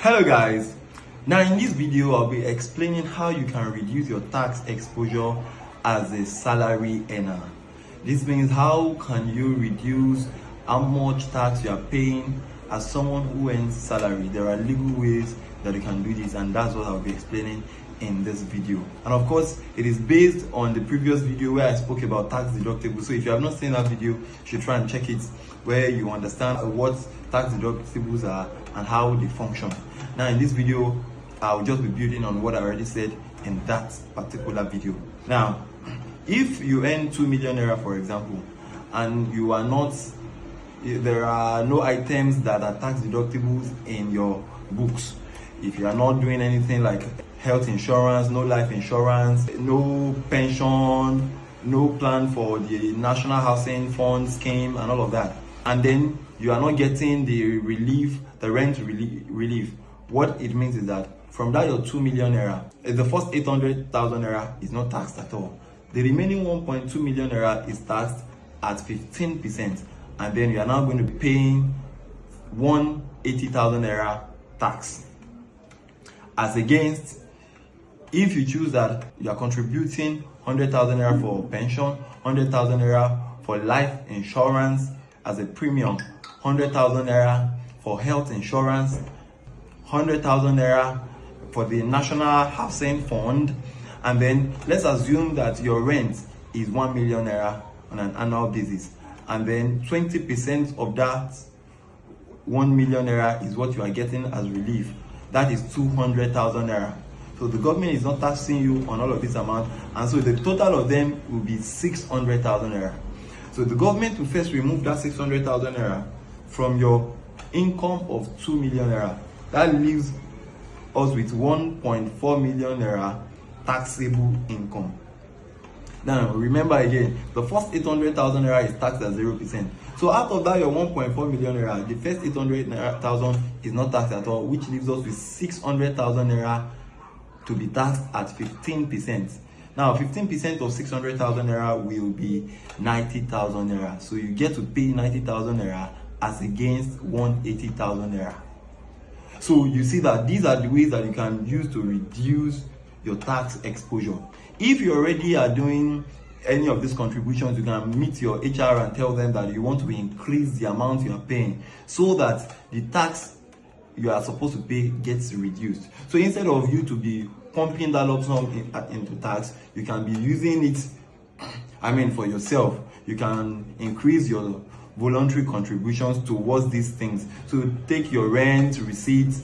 Hello guys, now in this video I'll be explaining how you can reduce your tax exposure as a salary earner. This means how can you reduce how much tax you are paying as someone who earns salary. There are legal ways that you can do this, and that's what I'll be explaining in this video. And of course, it is based on the previous video where I spoke about tax deductible. So if you have not seen that video, you should try and check it, where you understand what tax deductibles are and how they function. Now in this video, I'll just be building on what I already said in that particular video. Now, if you earn 2 million naira, for example, and you are not, there are no items that are tax deductibles in your books. If you are not doing anything like health insurance, no life insurance, no pension, no plan for the National Housing Fund scheme and all of that, and then you are not getting the relief, the rent relief, what it means is that from that your 2 million naira, the first 800,000 naira is not taxed at all. The remaining 1.2 million naira is taxed at 15%, and then you are now going to be paying 180,000 naira tax. As against, if you choose that you are contributing 100,000 naira for pension, 100,000 naira for life insurance as a premium, 100,000 naira for health insurance, 100,000 naira for the National Housing Fund, and then let's assume that your rent is 1 million naira on an annual basis, and then 20% of that 1 million naira is what you are getting as relief. That is 200,000 naira. So the government is not taxing you on all of this amount, and so the total of them will be 600,000 naira. So the government will first remove that 600,000 naira from your income of 2 million naira. That leaves us with 1.4 million naira taxable income. Now remember again, the first 800,000 naira is taxed at 0%. So out of that your 1.4 million naira, the first 800,000 is not taxed at all, which leaves us with 600,000 naira to be taxed at 15%. Now 15% of 600,000 naira will be 90,000 naira. So you get to pay 90,000 naira as against 180,000 naira. So you see that these are the ways that you can use to reduce your tax exposure. If you already are doing any of these contributions, you can meet your HR and tell them that you want to increase the amount you are paying so that the tax you are supposed to pay gets reduced. So instead of you to be pumping that lump sum into tax, you can be using it, for yourself. You can increase your voluntary contributions towards these things. So take your rent receipts,